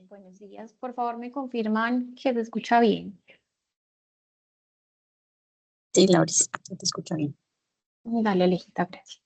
Buenos días. Por favor, me confirman que se escucha bien. Sí, Lauris, se te escucha bien. Dale, Alejita, gracias.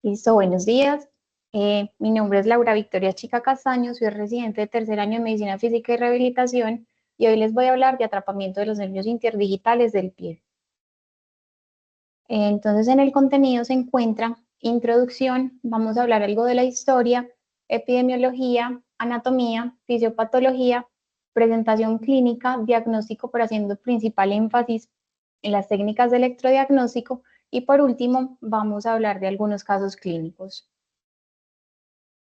Listo, buenos días. Mi nombre es Laura Victoria Chica Castaño, soy residente de tercer año de Medicina Física y Rehabilitación y hoy les voy a hablar de atrapamiento de los nervios interdigitales del pie. Entonces, en el contenido se encuentra introducción, vamos a hablar algo de la historia, epidemiología, anatomía, fisiopatología, presentación clínica, diagnóstico, pero haciendo principal énfasis en las técnicas de electrodiagnóstico y por último vamos a hablar de algunos casos clínicos.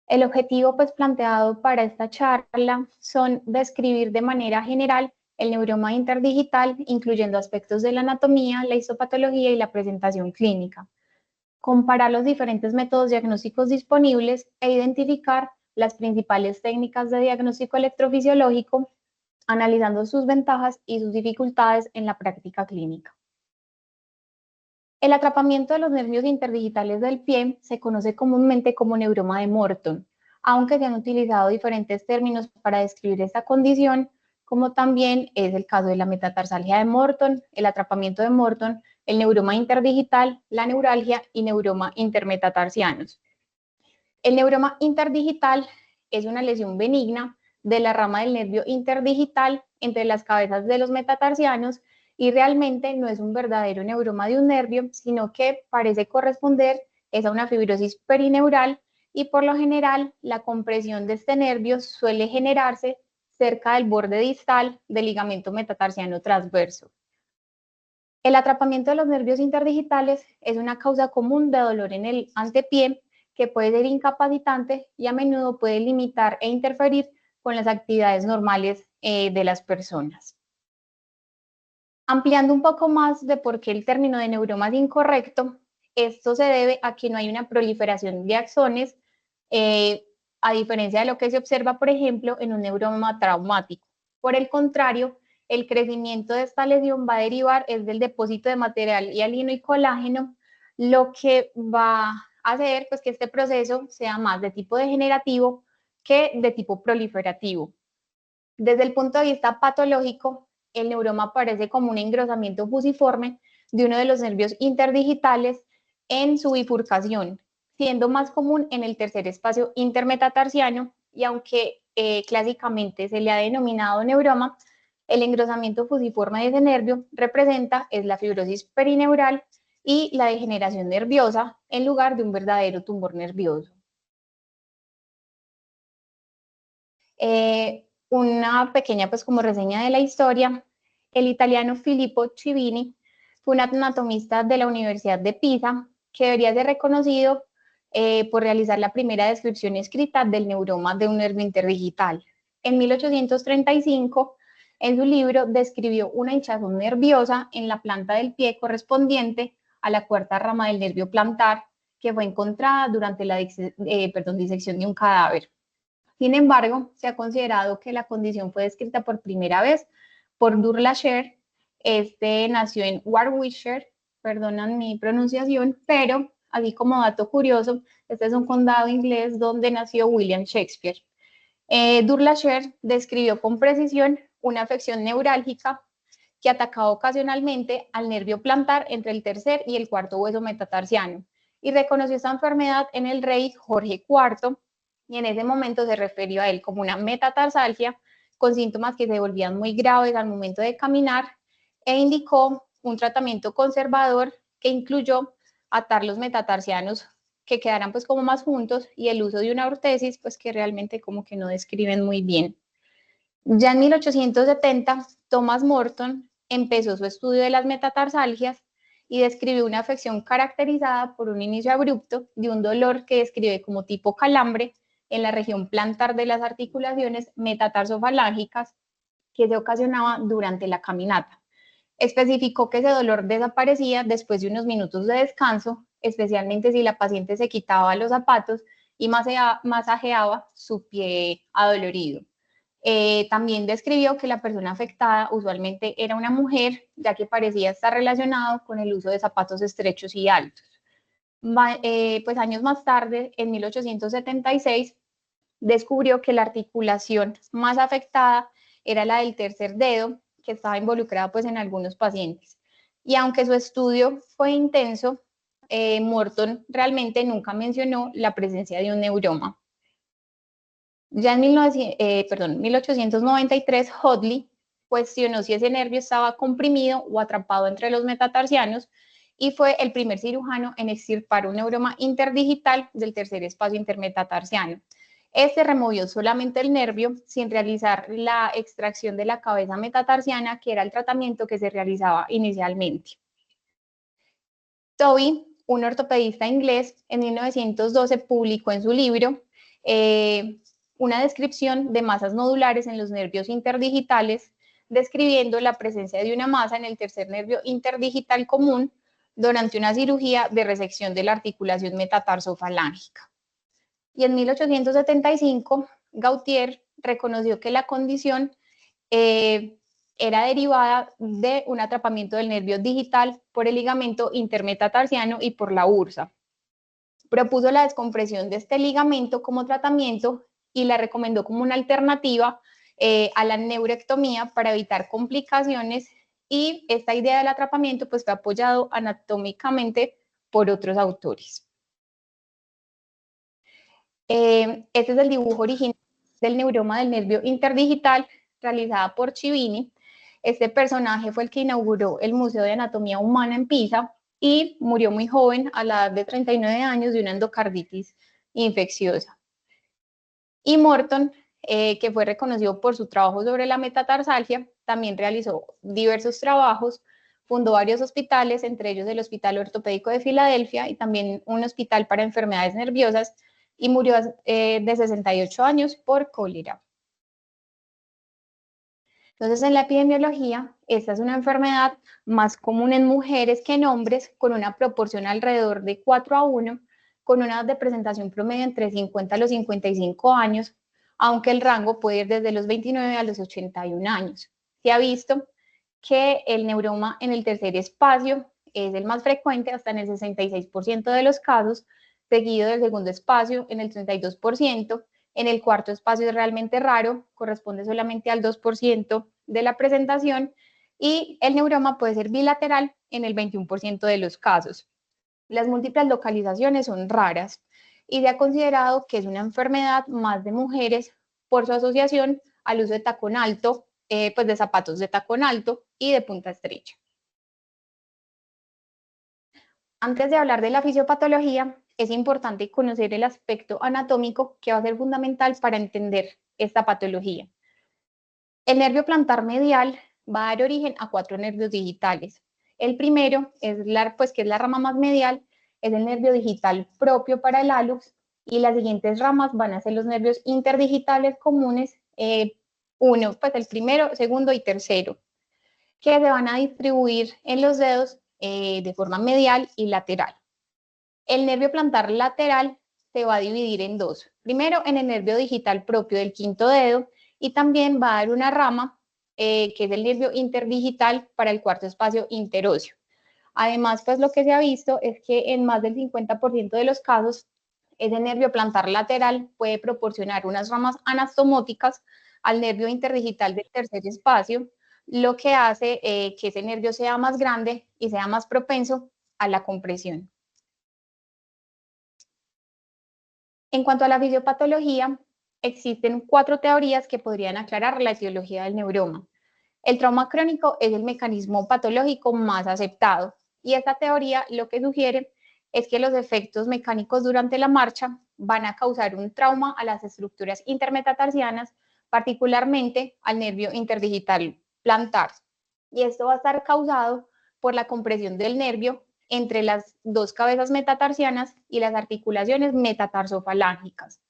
El objetivo pues planteado para esta charla son describir de manera general el neuroma interdigital, incluyendo aspectos de la anatomía, la histopatología y la presentación clínica, comparar los diferentes métodos diagnósticos disponibles e identificar las principales técnicas de diagnóstico electrofisiológico, analizando sus ventajas y sus dificultades en la práctica clínica. El atrapamiento de los nervios interdigitales del pie se conoce comúnmente como neuroma de Morton, aunque se han utilizado diferentes términos para describir esta condición, como también es el caso de la metatarsalgia de Morton, el atrapamiento de Morton, el neuroma interdigital, la neuralgia y neuroma intermetatarsianos. El neuroma interdigital es una lesión benigna de la rama del nervio interdigital entre las cabezas de los metatarsianos y realmente no es un verdadero neuroma de un nervio, sino que parece corresponder a una fibrosis perineural y por lo general la compresión de este nervio suele generarse cerca del borde distal del ligamento metatarsiano transverso. El atrapamiento de los nervios interdigitales es una causa común de dolor en el antepié que puede ser incapacitante y a menudo puede limitar e interferir con las actividades normales de las personas. Ampliando un poco más de por qué el término de neuroma es incorrecto, esto se debe a que no hay una proliferación de axones, a diferencia de lo que se observa, por ejemplo, en un neuroma traumático. Por el contrario, el crecimiento de esta lesión va a derivar es del depósito de material hialino y colágeno, lo que va a hacer pues, que este proceso sea más de tipo degenerativo que de tipo proliferativo. Desde el punto de vista patológico, el neuroma aparece como un engrosamiento fusiforme de uno de los nervios interdigitales en su bifurcación, siendo más común en el tercer espacio intermetatarsiano y aunque clásicamente se le ha denominado neuroma, el engrosamiento fusiforme de ese nervio representa es la fibrosis perineural y la degeneración nerviosa en lugar de un verdadero tumor nervioso. Una pequeña pues como reseña de la historia, el italiano Filippo Civini fue un anatomista de la Universidad de Pisa que debería ser reconocido por realizar la primera descripción escrita del neuroma de un nervio interdigital. En 1835, en su libro describió una hinchazón nerviosa en la planta del pie correspondiente a la cuarta rama del nervio plantar que fue encontrada durante la disección de un cadáver. Sin embargo, se ha considerado que la condición fue descrita por primera vez por Durlacher. Este nació en Warwickshire, perdonan mi pronunciación, pero así como dato curioso, este es un condado inglés donde nació William Shakespeare. Durlacher describió con precisión una afección neurálgica que atacaba ocasionalmente al nervio plantar entre el tercer y el cuarto hueso metatarsiano y reconoció esta enfermedad en el rey Jorge IV y en ese momento se refirió a él como una metatarsalgia con síntomas que se volvían muy graves al momento de caminar e indicó un tratamiento conservador que incluyó atar los metatarsianos que quedaran pues como más juntos y el uso de una ortesis pues que realmente como que no describen muy bien. Ya en 1870, Thomas Morton empezó su estudio de las metatarsalgias y describió una afección caracterizada por un inicio abrupto de un dolor que describe como tipo calambre en la región plantar de las articulaciones metatarsofalángicas que se ocasionaba durante la caminata. Especificó que ese dolor desaparecía después de unos minutos de descanso, especialmente si la paciente se quitaba los zapatos y masajeaba su pie adolorido. También describió que la persona afectada usualmente era una mujer, ya que parecía estar relacionado con el uso de zapatos estrechos y altos. Pues años más tarde, en 1876, descubrió que la articulación más afectada era la del tercer dedo, que estaba involucrada pues en algunos pacientes. Y aunque su estudio fue intenso, Morton realmente nunca mencionó la presencia de un neuroma. Ya en 1893, Hoadley cuestionó si ese nervio estaba comprimido o atrapado entre los metatarsianos y fue el primer cirujano en extirpar un neuroma interdigital del tercer espacio intermetatarsiano. Este removió solamente el nervio sin realizar la extracción de la cabeza metatarsiana, que era el tratamiento que se realizaba inicialmente. Tobey, un ortopedista inglés, en 1912 publicó en su libro una descripción de masas nodulares en los nervios interdigitales, describiendo la presencia de una masa en el tercer nervio interdigital común durante una cirugía de resección de la articulación metatarsofalángica. Y en 1875, Gautier reconoció que la condición era derivada de un atrapamiento del nervio digital por el ligamento intermetatarsiano y por la bursa. Propuso la descompresión de este ligamento como tratamiento y la recomendó como una alternativa a la neurectomía para evitar complicaciones, y esta idea del atrapamiento pues fue apoyado anatómicamente por otros autores. Este es el dibujo original del neuroma del nervio interdigital realizada por Civini. Este personaje fue el que inauguró el Museo de Anatomía Humana en Pisa y murió muy joven, a la edad de 39 años, de una endocarditis infecciosa. Y Morton, que fue reconocido por su trabajo sobre la metatarsalgia, también realizó diversos trabajos, fundó varios hospitales, entre ellos el Hospital Ortopédico de Filadelfia y también un hospital para enfermedades nerviosas, y murió de 68 años por cólera. Entonces, en la epidemiología, esta es una enfermedad más común en mujeres que en hombres, con una proporción alrededor de 4:1, con una edad de presentación promedio entre 50 a los 55 años, aunque el rango puede ir desde los 29 a los 81 años. Se ha visto que el neuroma en el tercer espacio es el más frecuente, hasta en el 66% de los casos, seguido del segundo espacio en el 32%, en el cuarto espacio es realmente raro, corresponde solamente al 2% de la presentación, y el neuroma puede ser bilateral en el 21% de los casos. Las múltiples localizaciones son raras y se ha considerado que es una enfermedad más de mujeres por su asociación al uso de tacón alto, pues de zapatos de tacón alto y de punta estrecha. Antes de hablar de la fisiopatología, es importante conocer el aspecto anatómico, que va a ser fundamental para entender esta patología. El nervio plantar medial va a dar origen a 4 nervios digitales. El primero, que es la rama más medial, es el nervio digital propio para el hallux, y las siguientes ramas van a ser los nervios interdigitales comunes, pues el primero, segundo y tercero, que se van a distribuir en los dedos de forma medial y lateral. El nervio plantar lateral se va a dividir en dos. Primero, en el nervio digital propio del quinto dedo, y también va a dar una rama, que es el nervio interdigital para el cuarto espacio interóseo. Además, pues lo que se ha visto es que en más del 50% de los casos, ese nervio plantar lateral puede proporcionar unas ramas anastomóticas al nervio interdigital del tercer espacio, lo que hace que ese nervio sea más grande y sea más propenso a la compresión. En cuanto a la fisiopatología, existen 4 teorías que podrían aclarar la etiología del neuroma. El trauma crónico es el mecanismo patológico más aceptado, y esta teoría lo que sugiere es que los efectos mecánicos durante la marcha van a causar un trauma a las estructuras intermetatarsianas, particularmente al nervio interdigital plantar. Y esto va a estar causado por la compresión del nervio entre las dos cabezas metatarsianas y las articulaciones metatarsofalángicas.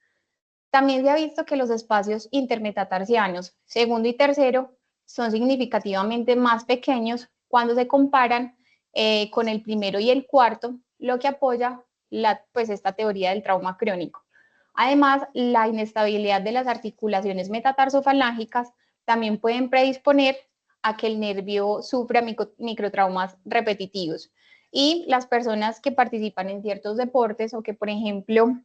También se ha visto que los espacios intermetatarsianos segundo y tercero son significativamente más pequeños cuando se comparan con el primero y el cuarto, lo que apoya esta teoría del trauma crónico. Además, la inestabilidad de las articulaciones metatarsofalángicas también pueden predisponer a que el nervio sufra microtraumas repetitivos. Y las personas que participan en ciertos deportes, o que, por ejemplo,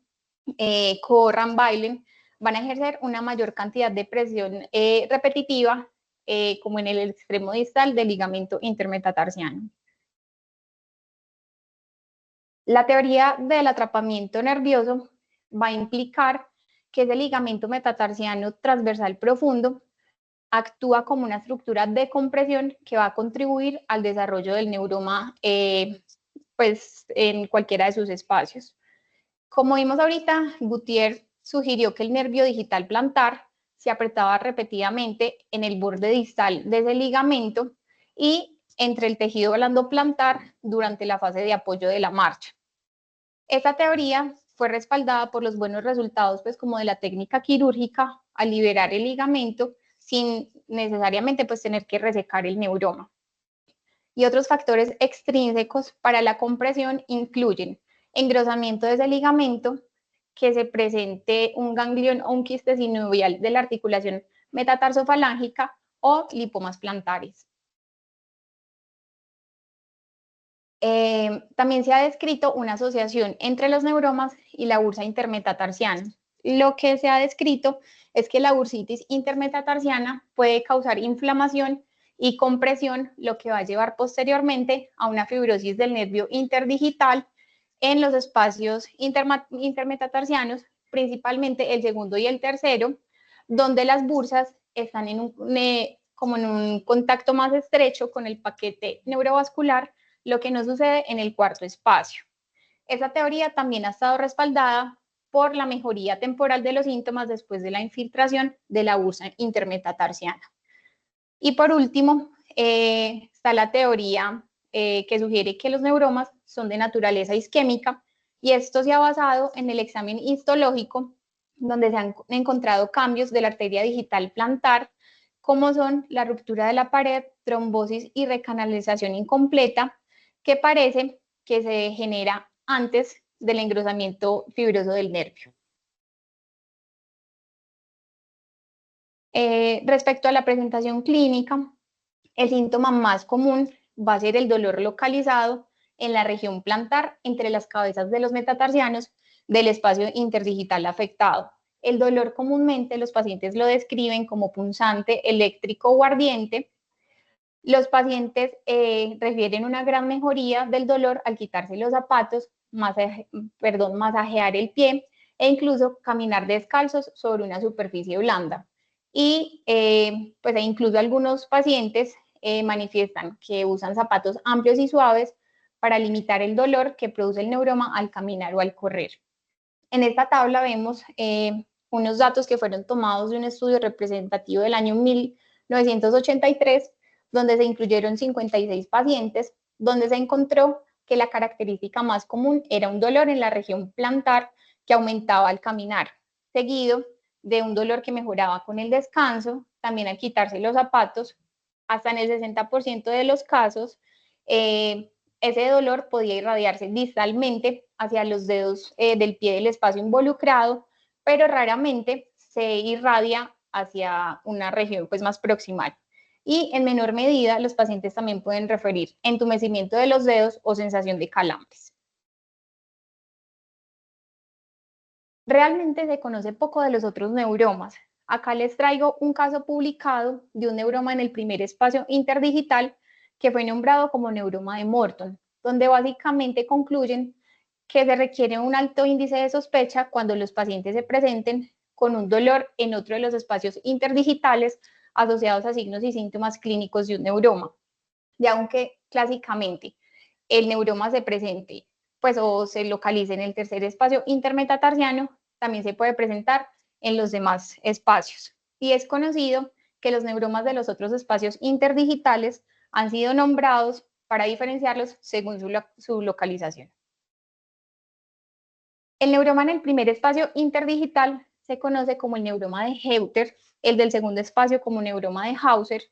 corran, bailen, van a ejercer una mayor cantidad de presión repetitiva, como en el extremo distal del ligamento intermetatarsiano. La teoría del atrapamiento nervioso va a implicar que ese ligamento metatarsiano transversal profundo actúa como una estructura de compresión que va a contribuir al desarrollo del neuroma, pues en cualquiera de sus espacios. Como vimos ahorita, Gautier sugirió que el nervio digital plantar se apretaba repetidamente en el borde distal de ese ligamento y entre el tejido blando plantar durante la fase de apoyo de la marcha. Esta teoría fue respaldada por los buenos resultados pues como de la técnica quirúrgica al liberar el ligamento sin necesariamente pues tener que resecar el neuroma. Y otros factores extrínsecos para la compresión incluyen engrosamiento de ese ligamento, que se presente un ganglión o un quiste sinovial de la articulación metatarsofalángica o lipomas plantares. También se ha descrito una asociación entre los neuromas y la bursa intermetatarsiana. Lo que se ha descrito es que la bursitis intermetatarsiana puede causar inflamación y compresión, lo que va a llevar posteriormente a una fibrosis del nervio interdigital en los espacios intermetatarsianos, principalmente el segundo y el tercero, donde las bursas están como en un contacto más estrecho con el paquete neurovascular, lo que no sucede en el cuarto espacio. Esa teoría también ha estado respaldada por la mejoría temporal de los síntomas después de la infiltración de la bursa intermetatarsiana. Y por último, está la teoría que sugiere que los neuromas son de naturaleza isquémica, y esto se ha basado en el examen histológico, donde se han encontrado cambios de la arteria digital plantar, como son la ruptura de la pared, trombosis y recanalización incompleta, que parece que se genera antes del engrosamiento fibroso del nervio. Respecto a la presentación clínica, el síntoma más común va a ser el dolor localizado en la región plantar entre las cabezas de los metatarsianos del espacio interdigital afectado. El dolor comúnmente los pacientes lo describen como punzante, eléctrico o ardiente. Los pacientes refieren una gran mejoría del dolor al quitarse los zapatos, masajear el pie e incluso caminar descalzos sobre una superficie blanda. Y pues incluso algunos pacientes manifiestan que usan zapatos amplios y suaves para limitar el dolor que produce el neuroma al caminar o al correr. En esta tabla vemos unos datos que fueron tomados de un estudio representativo del año 1983, donde se incluyeron 56 pacientes, donde se encontró que la característica más común era un dolor en la región plantar que aumentaba al caminar, seguido de un dolor que mejoraba con el descanso, también al quitarse los zapatos. Hasta en el 60% de los casos, ese dolor podía irradiarse distalmente hacia los dedos del pie del espacio involucrado, pero raramente se irradia hacia una región pues, más proximal. Y en menor medida, los pacientes también pueden referir entumecimiento de los dedos o sensación de calambres. Realmente se conoce poco de los otros neuromas. Acá les traigo un caso publicado de un neuroma en el primer espacio interdigital que fue nombrado como neuroma de Morton, donde básicamente concluyen que se requiere un alto índice de sospecha cuando los pacientes se presenten con un dolor en otro de los espacios interdigitales asociados a signos y síntomas clínicos de un neuroma. Y aunque clásicamente el neuroma se presente pues, o se localice en el tercer espacio intermetatarsiano, también se puede presentar en los demás espacios. Y es conocido que los neuromas de los otros espacios interdigitales han sido nombrados para diferenciarlos según su localización. El neuroma en el primer espacio interdigital se conoce como el neuroma de Heuter, el del segundo espacio como neuroma de Hauser,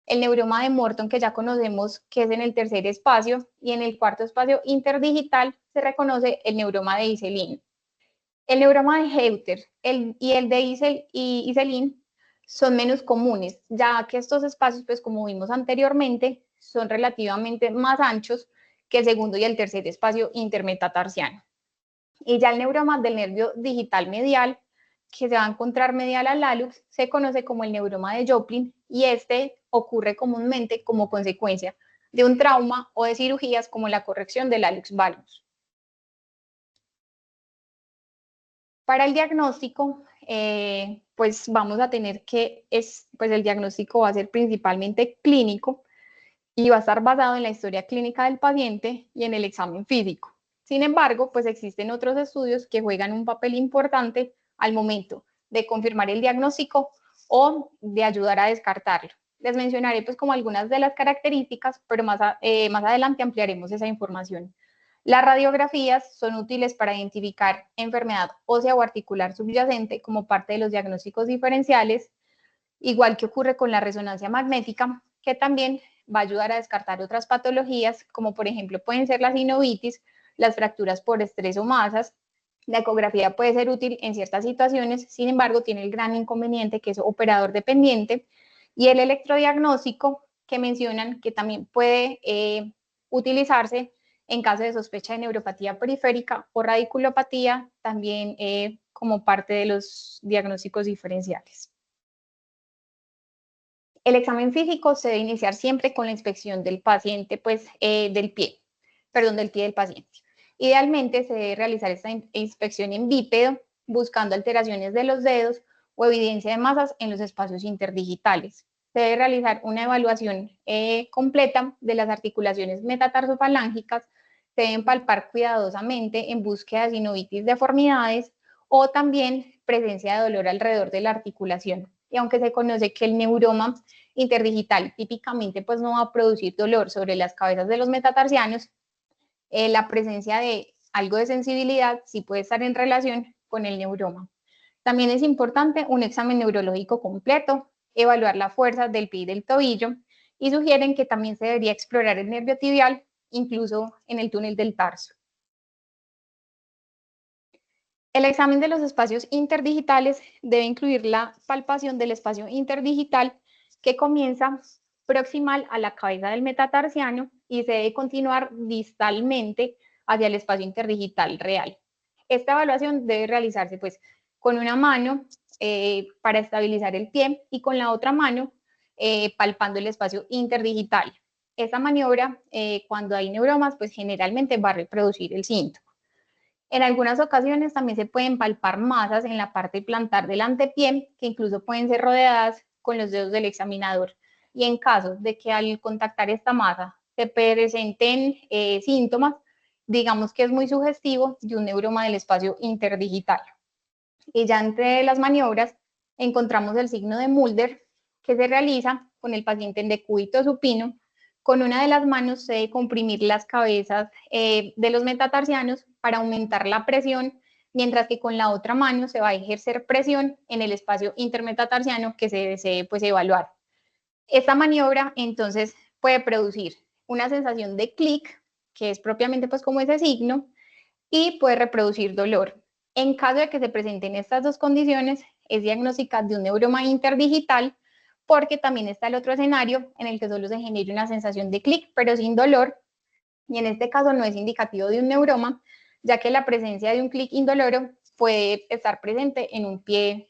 el neuroma de Morton, que ya conocemos que es en el tercer espacio, y en el cuarto espacio interdigital se reconoce el neuroma de Iselin. El neuroma de Heuter y el de Iselin son menos comunes, ya que estos espacios, pues como vimos anteriormente, son relativamente más anchos que el segundo y el tercer espacio intermetatarsiano. Y ya el neuroma del nervio digital medial, que se va a encontrar medial al hallux, se conoce como el neuroma de Joplin, y este ocurre comúnmente como consecuencia de un trauma o de cirugías como la corrección del hallux valgus. Para el diagnóstico, pues vamos a tener que, pues el diagnóstico va a ser principalmente clínico y va a estar basado en la historia clínica del paciente y en el examen físico. Sin embargo, pues existen otros estudios que juegan un papel importante al momento de confirmar el diagnóstico o de ayudar a descartarlo. Les mencionaré pues como algunas de las características, pero más adelante ampliaremos esa información Las radiografías son útiles para identificar enfermedad ósea o articular subyacente como parte de los diagnósticos diferenciales, igual que ocurre con la resonancia magnética, que también va a ayudar a descartar otras patologías, como por ejemplo pueden ser la sinovitis, las fracturas por estrés o masas. La ecografía puede ser útil en ciertas situaciones, sin embargo, tiene el gran inconveniente que es operador dependiente, y el electrodiagnóstico, que mencionan que también puede utilizarse en caso de sospecha de neuropatía periférica o radiculopatía, también como parte de los diagnósticos diferenciales. El examen físico se debe iniciar siempre con la inspección del paciente, pues del pie del paciente. Idealmente se debe realizar esta inspección en bípedo, buscando alteraciones de los dedos o evidencia de masas en los espacios interdigitales. Se debe realizar una evaluación completa de las articulaciones metatarsofalángicas, se deben palpar cuidadosamente en búsqueda de sinovitis, deformidades o también presencia de dolor alrededor de la articulación. Y aunque se conoce que el neuroma interdigital típicamente pues no va a producir dolor sobre las cabezas de los metatarsianos, la presencia de algo de sensibilidad sí puede estar en relación con el neuroma. También es importante un examen neurológico completo, evaluar la fuerza del pie y del tobillo, y sugieren que también se debería explorar el nervio tibial, incluso en el túnel del tarso. El examen de los espacios interdigitales debe incluir la palpación del espacio interdigital que comienza proximal a la cabeza del metatarsiano y se debe continuar distalmente hacia el espacio interdigital real. Esta evaluación debe realizarse pues con una mano para estabilizar el pie y con la otra mano palpando el espacio interdigital. Esta maniobra, cuando hay neuromas, pues generalmente va a reproducir el síntoma. En algunas ocasiones también se pueden palpar masas en la parte plantar del antepié, que incluso pueden ser rodeadas con los dedos del examinador. Y en caso de que al contactar esta masa se presenten síntomas, digamos que es muy sugestivo de un neuroma del espacio interdigital. Y ya entre las maniobras encontramos el signo de Mulder, que se realiza con el paciente en decúbito supino. Con una de las manos se debe comprimir las cabezas de los metatarsianos para aumentar la presión, mientras que con la otra mano se va a ejercer presión en el espacio intermetatarsiano que se desee pues, evaluar. Esta maniobra entonces puede producir una sensación de clic, que es propiamente pues como ese signo, y puede reproducir dolor. En caso de que se presenten estas dos condiciones, es diagnóstica de un neuroma interdigital, porque también está el otro escenario en el que solo se genere una sensación de clic, pero sin dolor, y en este caso no es indicativo de un neuroma, ya que la presencia de un clic indoloro puede estar presente en un pie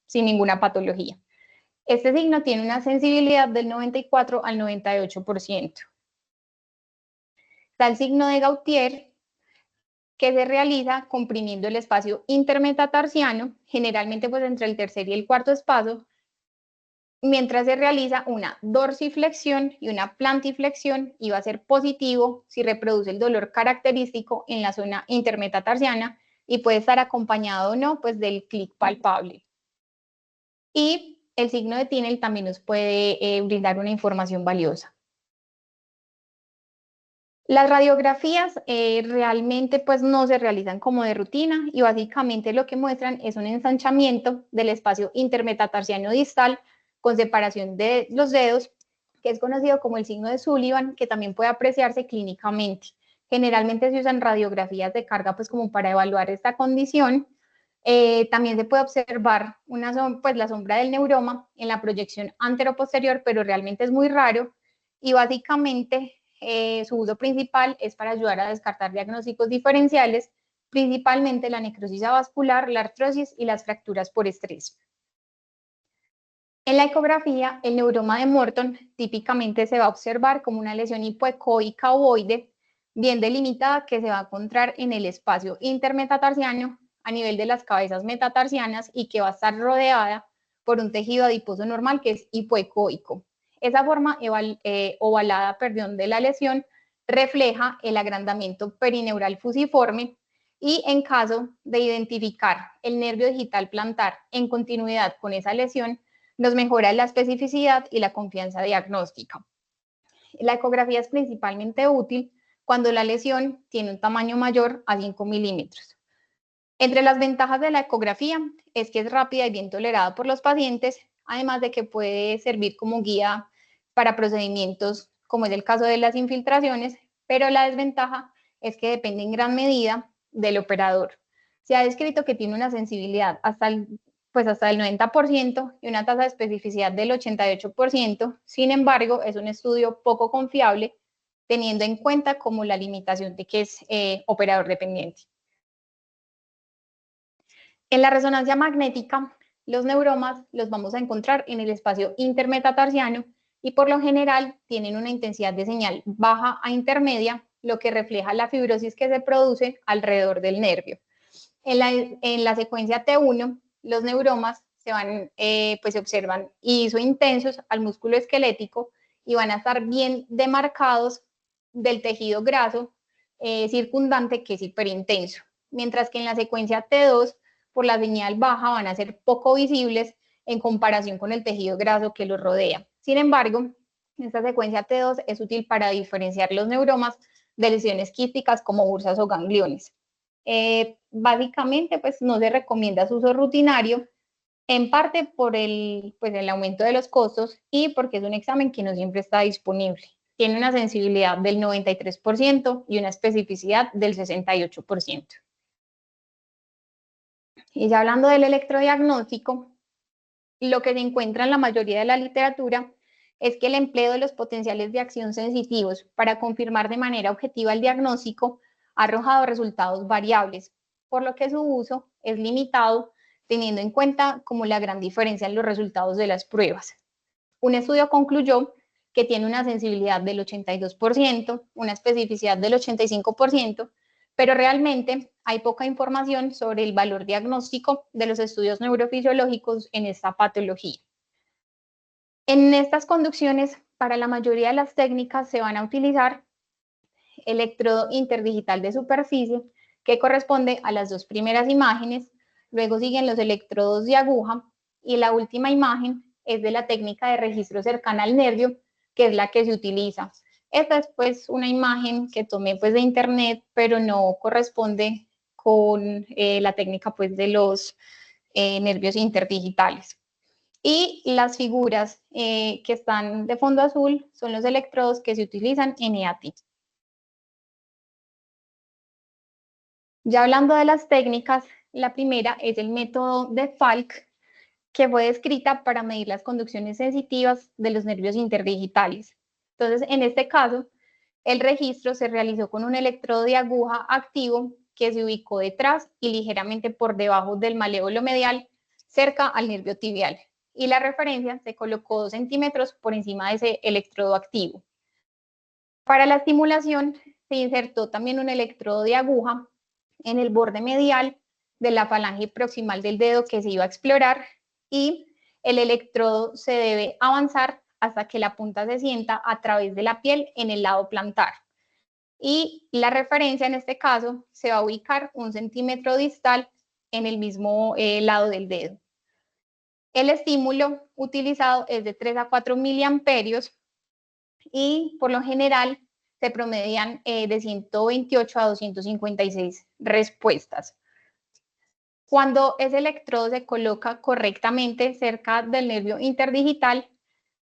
sin ninguna patología. Este signo tiene una sensibilidad del 94 al 98%. Está el signo de Gautier, que se realiza comprimiendo el espacio intermetatarsiano, generalmente pues entre el tercer y el cuarto espacio, mientras se realiza una dorsiflexión y una plantiflexión, y va a ser positivo si reproduce el dolor característico en la zona intermetatarsiana y puede estar acompañado o no pues del clic palpable. Y el signo de Tinel también nos puede brindar una información valiosa. Las radiografías realmente pues no se realizan como de rutina y básicamente lo que muestran es un ensanchamiento del espacio intermetatarsiano distal con separación de los dedos, que es conocido como el signo de Sullivan, que también puede apreciarse clínicamente. Generalmente se usan radiografías de carga pues como para evaluar esta condición. También se puede observar pues, la sombra del neuroma en la proyección anteroposterior, pero realmente es muy raro y básicamente su uso principal es para ayudar a descartar diagnósticos diferenciales, principalmente la necrosis avascular, la artrosis y las fracturas por estrés. En la ecografía, el neuroma de Morton típicamente se va a observar como una lesión hipoecoica ovoide bien delimitada que se va a encontrar en el espacio intermetatarsiano a nivel de las cabezas metatarsianas y que va a estar rodeada por un tejido adiposo normal que es hipoecoico. Esa forma ovalada de la lesión refleja el agrandamiento perineural fusiforme y en caso de identificar el nervio digital plantar en continuidad con esa lesión, nos mejora la especificidad y la confianza diagnóstica. La ecografía es principalmente útil cuando la lesión tiene un tamaño mayor a 5 milímetros. Entre las ventajas de la ecografía es que es rápida y bien tolerada por los pacientes, además de que puede servir como guía para procedimientos como es el caso de las infiltraciones, pero la desventaja es que depende en gran medida del operador. Se ha descrito que tiene una sensibilidad hasta el 90% y una tasa de especificidad del 88%, sin embargo, es un estudio poco confiable, teniendo en cuenta como la limitación de que es operador dependiente. En la resonancia magnética, los neuromas los vamos a encontrar en el espacio intermetatarsiano y por lo general tienen una intensidad de señal baja a intermedia, lo que refleja la fibrosis que se produce alrededor del nervio. En la secuencia T1, los neuromas se observan isointensos al músculo esquelético y van a estar bien demarcados del tejido graso circundante, que es hiperintenso, mientras que en la secuencia T2, por la señal baja, van a ser poco visibles en comparación con el tejido graso que los rodea. Sin embargo, esta secuencia T2 es útil para diferenciar los neuromas de lesiones quísticas como bursas o gangliones. Básicamente, pues no se recomienda su uso rutinario, en parte por el aumento de los costos y porque es un examen que no siempre está disponible. Tiene una sensibilidad del 93% y una especificidad del 68%. Y ya hablando del electrodiagnóstico, lo que se encuentra en la mayoría de la literatura es que el empleo de los potenciales de acción sensitivos para confirmar de manera objetiva el diagnóstico ha arrojado resultados variables, por lo que su uso es limitado, teniendo en cuenta como la gran diferencia en los resultados de las pruebas. Un estudio concluyó que tiene una sensibilidad del 82%, una especificidad del 85%, pero realmente hay poca información sobre el valor diagnóstico de los estudios neurofisiológicos en esta patología. En estas conducciones, para la mayoría de las técnicas se van a utilizar electrodo interdigital de superficie, que corresponde a las dos primeras imágenes, luego siguen los electrodos de aguja y la última imagen es de la técnica de registro cercana al nervio, que es la que se utiliza. Esta es pues una imagen que tomé pues de internet, pero no corresponde con la técnica pues de los nervios interdigitales. Y las figuras que están de fondo azul son los electrodos que se utilizan en EAT. Ya hablando de las técnicas, la primera es el método de Falk, que fue descrita para medir las conducciones sensitivas de los nervios interdigitales. Entonces, en este caso, el registro se realizó con un electrodo de aguja activo que se ubicó detrás y ligeramente por debajo del malévolo medial, cerca al nervio tibial. Y la referencia se colocó 2 centímetros por encima de ese electrodo activo. Para la estimulación, se insertó también un electrodo de aguja en el borde medial de la falange proximal del dedo que se iba a explorar y el electrodo se debe avanzar hasta que la punta se sienta a través de la piel en el lado plantar. Y la referencia en este caso se va a ubicar 1 centímetro distal en el mismo lado del dedo. El estímulo utilizado es de 3 a 4 miliamperios y por lo general se promedian de 128 a 256 respuestas. Cuando ese electrodo se coloca correctamente cerca del nervio interdigital,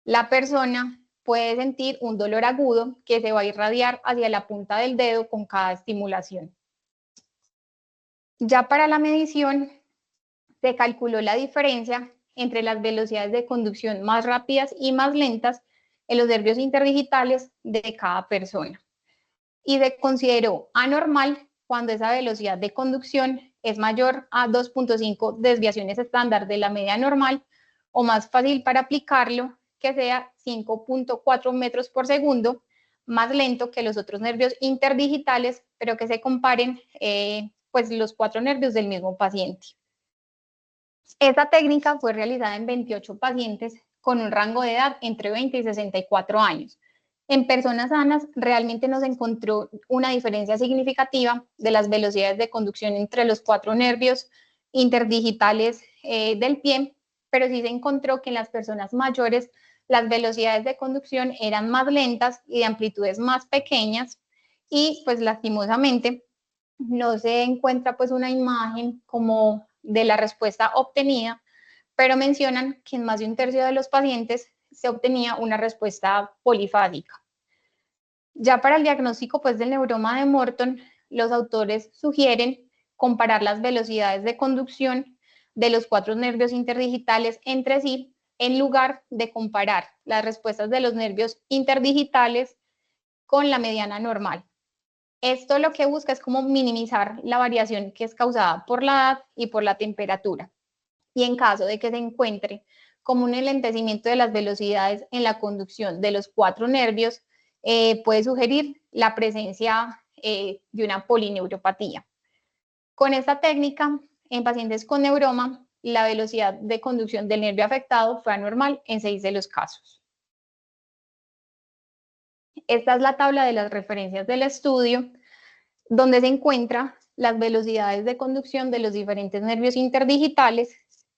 la persona puede sentir un dolor agudo que se va a irradiar hacia la punta del dedo con cada estimulación. Ya para la medición, se calculó la diferencia entre las velocidades de conducción más rápidas y más lentas en los nervios interdigitales de cada persona. Y se consideró anormal cuando esa velocidad de conducción es mayor a 2.5 desviaciones estándar de la media normal, o más fácil para aplicarlo, que sea 5.4 metros por segundo, más lento que los otros nervios interdigitales, pero que se comparen pues los 4 nervios del mismo paciente. Esta técnica fue realizada en 28 pacientes con un rango de edad entre 20 y 64 años. En personas sanas realmente no se encontró una diferencia significativa de las velocidades de conducción entre los 4 nervios interdigitales del pie, pero sí se encontró que en las personas mayores las velocidades de conducción eran más lentas y de amplitudes más pequeñas, y pues lastimosamente no se encuentra pues una imagen como de la respuesta obtenida, pero mencionan que en más de un tercio de los pacientes se obtenía una respuesta polifásica. Ya para el diagnóstico pues del neuroma de Morton, los autores sugieren comparar las velocidades de conducción de los 4 nervios interdigitales entre sí, en lugar de comparar las respuestas de los nervios interdigitales con la mediana normal. Esto lo que busca es como minimizar la variación que es causada por la edad y por la temperatura. Y en caso de que se encuentre como un enlentecimiento de las velocidades en la conducción de los 4 nervios, puede sugerir la presencia de una polineuropatía. Con esta técnica, en pacientes con neuroma, la velocidad de conducción del nervio afectado fue anormal en 6 de los casos. Esta es la tabla de las referencias del estudio, donde se encuentran las velocidades de conducción de los diferentes nervios interdigitales,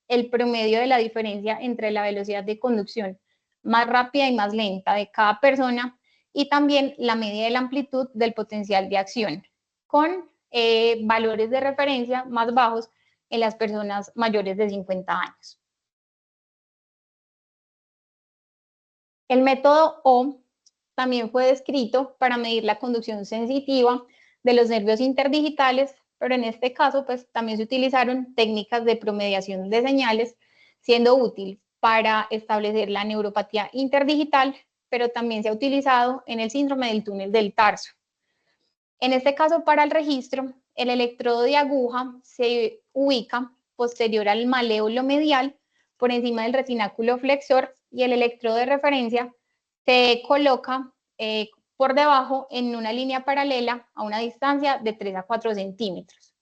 el promedio de la diferencia entre la velocidad de conducción más rápida y más lenta de cada persona, y también la media de la amplitud del potencial de acción, con valores de referencia más bajos en las personas mayores de 50 años. El método O también fue descrito para medir la conducción sensitiva de los nervios interdigitales, pero en este caso pues también se utilizaron técnicas de promediación de señales, siendo útil para establecer la neuropatía interdigital, pero también se ha utilizado en el síndrome del túnel del tarso. En este caso, para el registro, el electrodo de aguja se ubica posterior al maléolo medial, por encima del retináculo flexor, y el electrodo de referencia se coloca por debajo en una línea paralela a una distancia de 3 a 4 centímetros.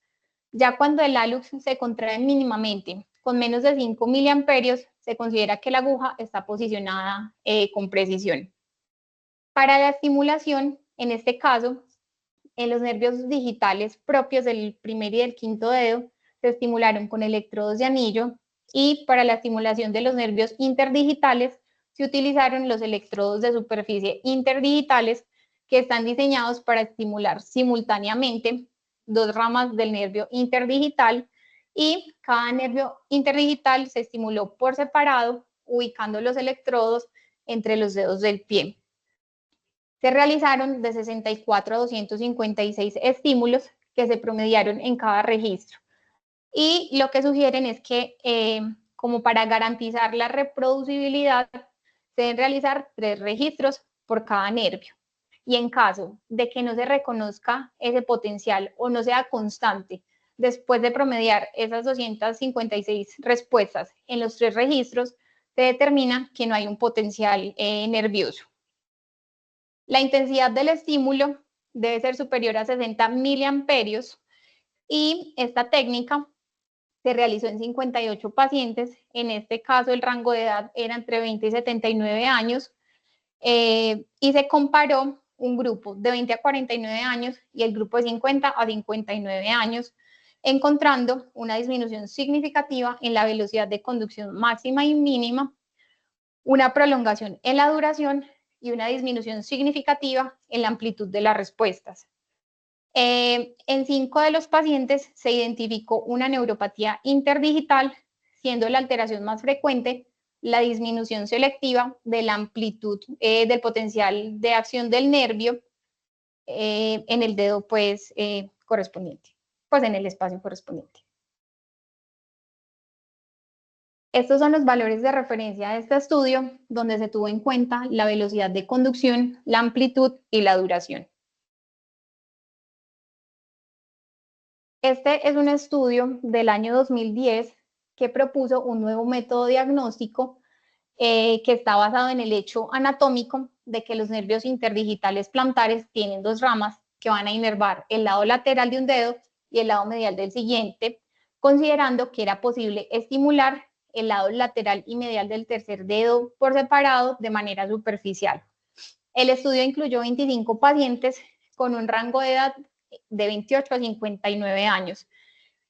Ya cuando el hálux se contrae mínimamente, con menos de 5 miliamperios, se considera que la aguja está posicionada con precisión. Para la estimulación, en este caso, en los nervios digitales propios del primer y del quinto dedo se estimularon con electrodos de anillo, y para la estimulación de los nervios interdigitales se utilizaron los electrodos de superficie interdigitales, que están diseñados para estimular simultáneamente 2 ramas del nervio interdigital, y cada nervio interdigital se estimuló por separado, ubicando los electrodos entre los dedos del pie. Se realizaron de 64 a 256 estímulos que se promediaron en cada registro. Y lo que sugieren es que, como para garantizar la reproducibilidad, se deben realizar 3 registros por cada nervio. Y en caso de que no se reconozca ese potencial o no sea constante, después de promediar esas 256 respuestas en los 3 registros, se determina que no hay un potencial nervioso. La intensidad del estímulo debe ser superior a 60 miliamperios, y esta técnica se realizó en 58 pacientes. En este caso, el rango de edad era entre 20 y 79 años, y se comparó un grupo de 20 a 49 años y el grupo de 50 a 59 años, encontrando una disminución significativa en la velocidad de conducción máxima y mínima, una prolongación en la duración y una disminución significativa en la amplitud de las respuestas. En 5 de los pacientes se identificó una neuropatía interdigital, siendo la alteración más frecuente la disminución selectiva de la amplitud del potencial de acción del nervio en el dedo correspondiente, pues en el espacio correspondiente. Estos son los valores de referencia de este estudio, donde se tuvo en cuenta la velocidad de conducción, la amplitud y la duración. Este es un estudio del año 2010 que propuso un nuevo método diagnóstico que está basado en el hecho anatómico de que los nervios interdigitales plantares tienen 2 ramas que van a inervar el lado lateral de un dedo y el lado medial del siguiente, considerando que era posible estimular el lado lateral y medial del tercer dedo por separado de manera superficial. El estudio incluyó 25 pacientes con un rango de edad de 28 a 59 años.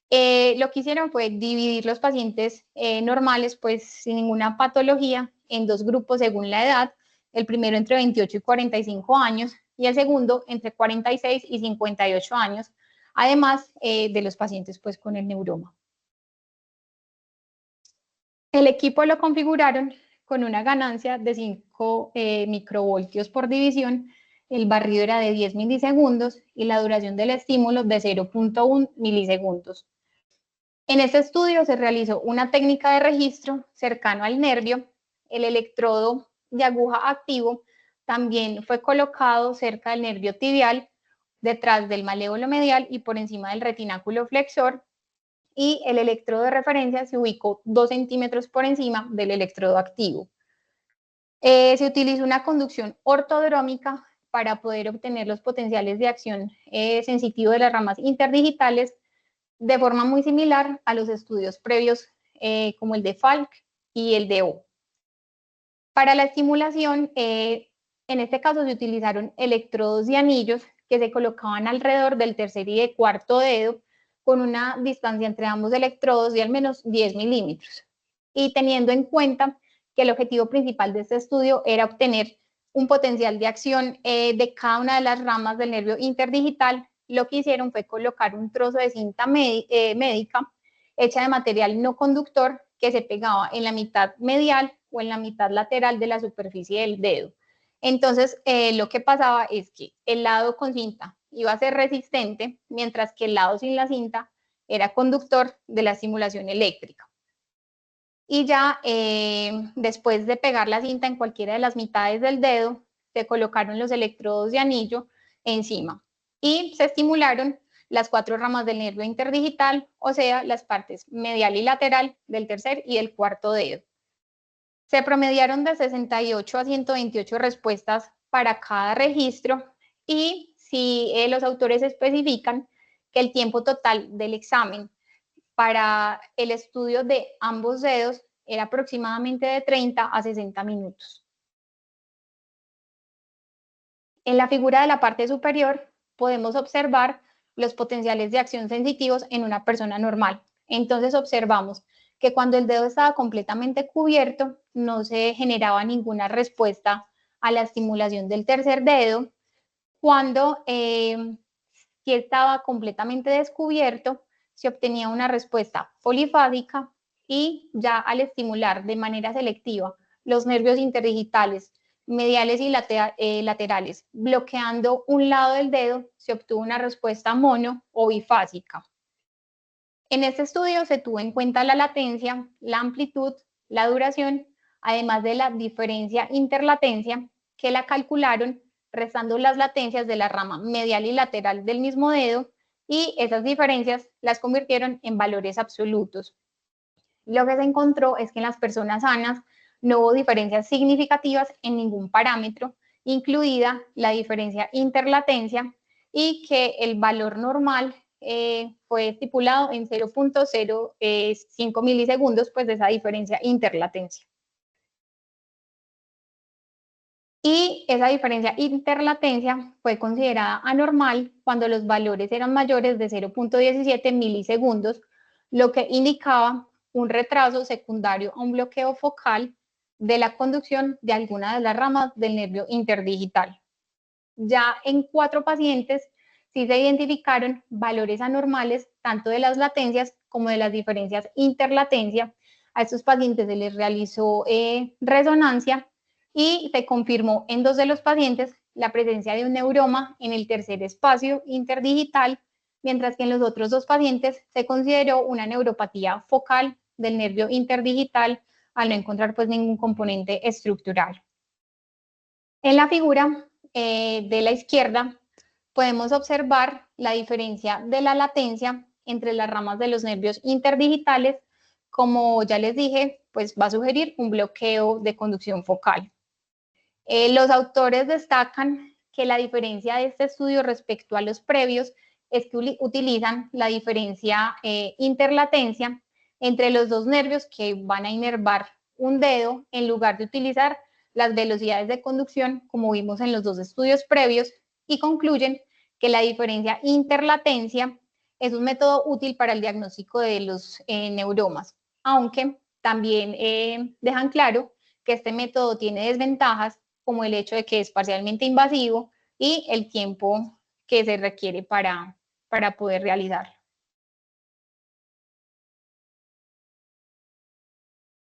Lo que hicieron fue dividir los pacientes normales, pues sin ninguna patología, en 2 grupos según la edad. El primero entre 28 y 45 años, y el segundo entre 46 y 58 años, además de los pacientes pues, con el neuroma. El equipo lo configuraron con una ganancia de 5 microvoltios por división, el barrido era de 10 milisegundos y la duración del estímulo de 0.1 milisegundos. En este estudio se realizó una técnica de registro cercano al nervio. El electrodo de aguja activo también fue colocado cerca del nervio tibial, detrás del malévolo medial y por encima del retináculo flexor, y el electrodo de referencia se ubicó 2 centímetros por encima del electrodo activo. Se utilizó una conducción ortodrómica para poder obtener los potenciales de acción sensitivo de las ramas interdigitales de forma muy similar a los estudios previos como el de Falk y el de O. Para la estimulación, en este caso se utilizaron electrodos de anillos que se colocaban alrededor del tercer y de cuarto dedo con una distancia entre ambos electrodos de al menos 10 milímetros. Y teniendo en cuenta que el objetivo principal de este estudio era obtener un potencial de acción de cada una de las ramas del nervio interdigital, lo que hicieron fue colocar un trozo de cinta médica hecha de material no conductor que se pegaba en la mitad medial o en la mitad lateral de la superficie del dedo. Entonces, lo que pasaba es que el lado con cinta iba a ser resistente, mientras que el lado sin la cinta era conductor de la estimulación eléctrica. Y ya después de pegar la cinta en cualquiera de las mitades del dedo, se colocaron los electrodos de anillo encima y se estimularon las 4 ramas del nervio interdigital, o sea, las partes medial y lateral del tercer y del cuarto dedo. Se promediaron de 68 a 128 respuestas para cada registro y si los autores especifican que el tiempo total del examen para el estudio de ambos dedos era aproximadamente de 30 a 60 minutos. En la figura de la parte superior podemos observar los potenciales de acción sensitivos en una persona normal. Entonces observamos que cuando el dedo estaba completamente cubierto no se generaba ninguna respuesta a la estimulación del tercer dedo. Cuando sí estaba completamente descubierto, se obtenía una respuesta polifásica y ya al estimular de manera selectiva los nervios interdigitales mediales y laterales, bloqueando un lado del dedo, se obtuvo una respuesta mono o bifásica. En este estudio se tuvo en cuenta la latencia, la amplitud, la duración, además de la diferencia interlatencia, que la calcularon restando las latencias de la rama medial y lateral del mismo dedo, y esas diferencias las convirtieron en valores absolutos. Lo que se encontró es que en las personas sanas no hubo diferencias significativas en ningún parámetro, incluida la diferencia interlatencia, y que el valor normal fue estipulado en 0.05 milisegundos, pues de esa diferencia interlatencia. Y esa diferencia interlatencia fue considerada anormal cuando los valores eran mayores de 0.17 milisegundos, lo que indicaba un retraso secundario a un bloqueo focal de la conducción de alguna de las ramas del nervio interdigital. Ya en 4 pacientes sí se identificaron valores anormales tanto de las latencias como de las diferencias interlatencia. A estos pacientes se les realizó resonancia y se confirmó en 2 de los pacientes la presencia de un neuroma en el tercer espacio interdigital, mientras que en los otros 2 pacientes se consideró una neuropatía focal del nervio interdigital al no encontrar pues ningún componente estructural. En la figura de la izquierda podemos observar la diferencia de la latencia entre las ramas de los nervios interdigitales. Como ya les dije, pues va a sugerir un bloqueo de conducción focal. Los autores destacan que la diferencia de este estudio respecto a los previos es que utilizan la diferencia interlatencia entre los 2 nervios que van a inervar un dedo en lugar de utilizar las velocidades de conducción como vimos en los 2 estudios previos, y concluyen que la diferencia interlatencia es un método útil para el diagnóstico de los neuromas, aunque también dejan claro que este método tiene desventajas como el hecho de que es parcialmente invasivo y el tiempo que se requiere para poder realizarlo.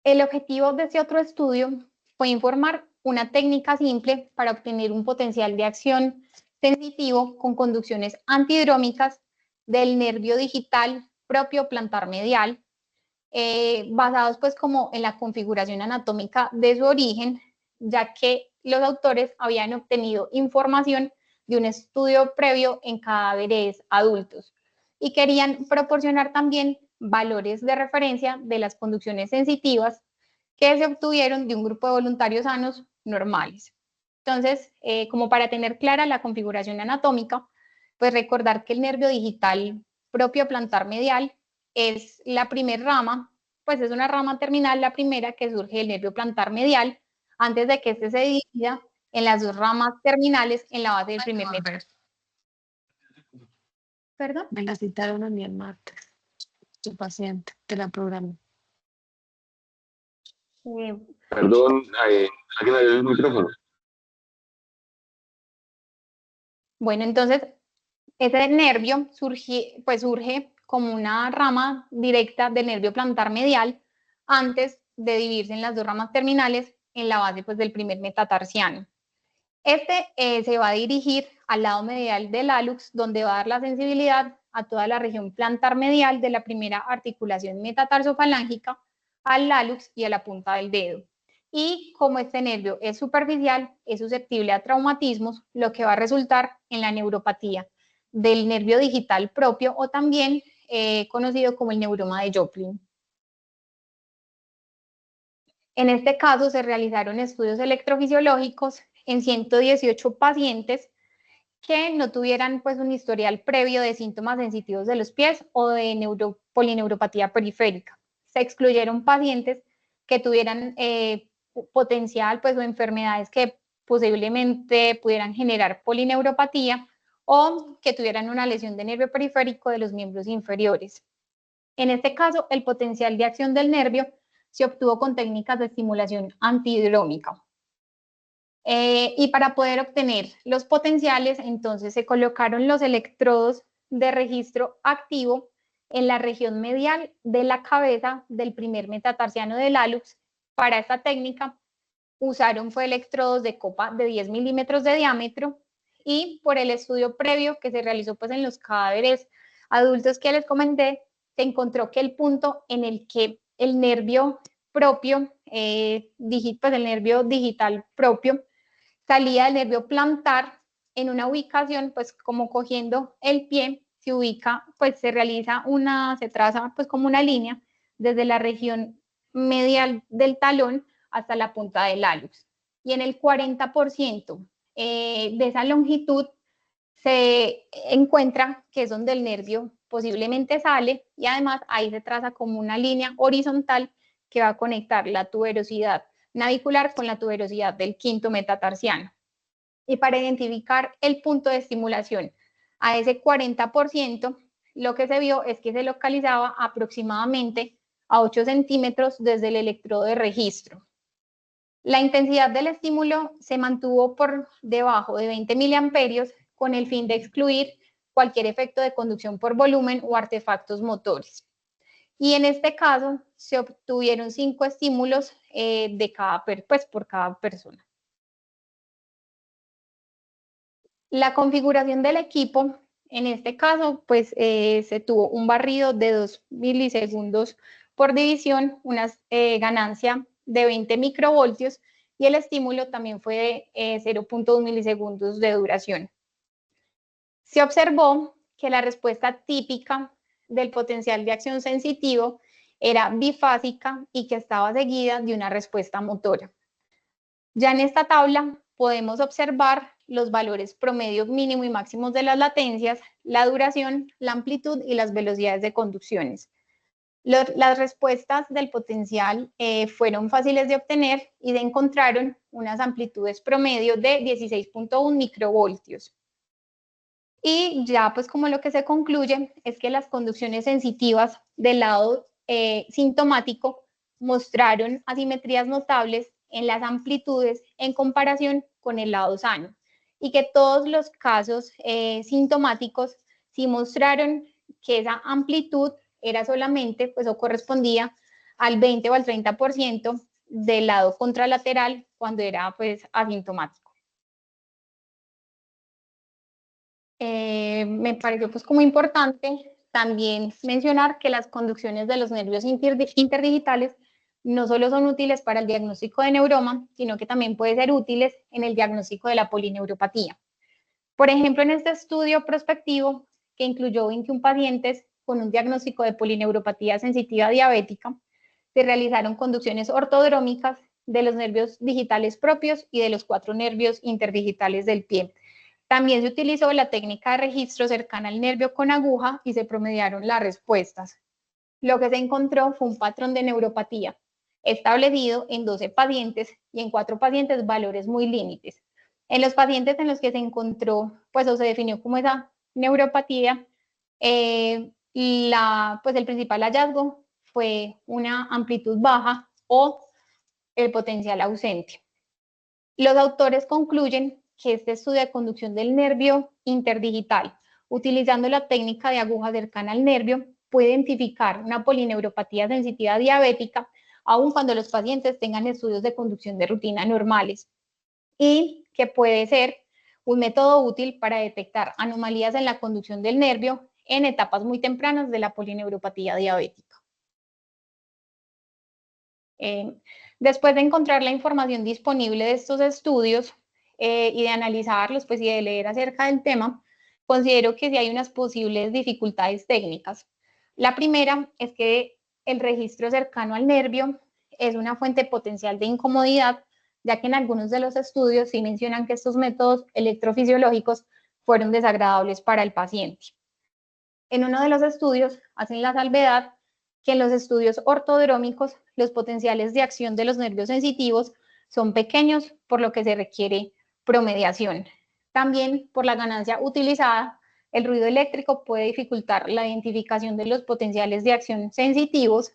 El objetivo de este otro estudio fue informar una técnica simple para obtener un potencial de acción sensitivo con conducciones antidrómicas del nervio digital propio plantar medial, basados pues como en la configuración anatómica de su origen, ya que los autores habían obtenido información de un estudio previo en cadáveres adultos y querían proporcionar también valores de referencia de las conducciones sensitivas que se obtuvieron de un grupo de voluntarios sanos normales. Entonces, como para tener clara la configuración anatómica, pues recordar que el nervio digital propio plantar medial es la primera rama, pues es una rama terminal, la primera que surge del nervio plantar medial, antes de que este se divida en las dos ramas terminales en la base del primer nervio. ¿Perdón? Me la citaron a mí el martes, su paciente, te la programé. Perdón, ¿alguien abrió el micrófono? Bueno, entonces, ese nervio surge como una rama directa del nervio plantar medial antes de dividirse en las dos ramas terminales en la base pues, del primer metatarsiano. Este se va a dirigir al lado medial del hallux, donde va a dar la sensibilidad a toda la región plantar medial de la primera articulación metatarsofalángica, al hallux y a la punta del dedo. Y como este nervio es superficial, es susceptible a traumatismos, lo que va a resultar en la neuropatía del nervio digital propio o también conocido como el neuroma de Joplin. En este caso se realizaron estudios electrofisiológicos en 118 pacientes que no tuvieran pues un historial previo de síntomas sensitivos de los pies o de polineuropatía periférica. Se excluyeron pacientes que tuvieran potencial pues o enfermedades que posiblemente pudieran generar polineuropatía o que tuvieran una lesión de nervio periférico de los miembros inferiores. En este caso, el potencial de acción del nervio se obtuvo con técnicas de estimulación antidrómica. Y para poder obtener los potenciales, entonces se colocaron los electrodos de registro activo en la región medial de la cabeza del primer metatarsiano del hallux. Para esta técnica usaron electrodos de copa de 10 milímetros de diámetro y por el estudio previo que se realizó pues, en los cadáveres adultos que les comenté, se encontró que el punto en el que el nervio propio, el nervio digital propio, salía del nervio plantar en una ubicación, pues como cogiendo el pie, se ubica, pues se traza pues como una línea desde la región medial del talón hasta la punta del hallux. Y en el 40% de esa longitud se encuentra que es donde el nervio posiblemente sale y además ahí se traza como una línea horizontal que va a conectar la tuberosidad navicular con la tuberosidad del quinto metatarsiano. Y para identificar el punto de estimulación a ese 40%, lo que se vio es que se localizaba aproximadamente a 8 centímetros desde el electrodo de registro. La intensidad del estímulo se mantuvo por debajo de 20 miliamperios con el fin de excluir cualquier efecto de conducción por volumen o artefactos motores. Y en este caso se obtuvieron 5 estímulos por cada persona. La configuración del equipo, en este caso, pues se tuvo un barrido de 2 milisegundos por división, una ganancia de 20 microvoltios y el estímulo también fue de 0.1 milisegundos de duración. Se observó que la respuesta típica del potencial de acción sensitivo era bifásica y que estaba seguida de una respuesta motora. Ya en esta tabla podemos observar los valores promedio, mínimo y máximos de las latencias, la duración, la amplitud y las velocidades de conducciones. Las respuestas del potencial fueron fáciles de obtener y se encontraron unas amplitudes promedio de 16.1 microvoltios. Y ya pues como lo que se concluye es que las conducciones sensitivas del lado sintomático mostraron asimetrías notables en las amplitudes en comparación con el lado sano. y que todos los casos sintomáticos sí mostraron que esa amplitud era solamente, pues, o correspondía al 20 o al 30% del lado contralateral cuando era, pues, asintomático. Me pareció, pues, como importante también mencionar que las conducciones de los nervios interdigitales no solo son útiles para el diagnóstico de neuroma, sino que también pueden ser útiles en el diagnóstico de la polineuropatía. Por ejemplo, en este estudio prospectivo, que incluyó 21 pacientes con un diagnóstico de polineuropatía sensitiva diabética, se realizaron conducciones ortodrómicas de los nervios digitales propios y de los 4 nervios interdigitales del pie. También se utilizó la técnica de registro cercana al nervio con aguja y se promediaron las respuestas. Lo que se encontró fue un patrón de neuropatía establecido en 12 pacientes y en 4 pacientes valores muy límites. En los pacientes en los que se encontró, pues, o se definió como esa neuropatía, pues el principal hallazgo fue una amplitud baja o el potencial ausente. Los autores concluyen que este estudio de conducción del nervio interdigital, utilizando la técnica de aguja cercana al nervio, puede identificar una polineuropatía sensitiva diabética, aun cuando los pacientes tengan estudios de conducción de rutina normales, y que puede ser un método útil para detectar anomalías en la conducción del nervio en etapas muy tempranas de la polineuropatía diabética. Después de encontrar la información disponible de estos estudios y de analizarlos, pues, y de leer acerca del tema, considero que sí hay unas posibles dificultades técnicas. La primera es que el registro cercano al nervio es una fuente potencial de incomodidad, ya que en algunos de los estudios sí mencionan que estos métodos electrofisiológicos fueron desagradables para el paciente. En uno de los estudios hacen la salvedad que en los estudios ortodrómicos los potenciales de acción de los nervios sensitivos son pequeños, por lo que se requiere promediación. También por la ganancia utilizada, el ruido eléctrico puede dificultar la identificación de los potenciales de acción sensitivos.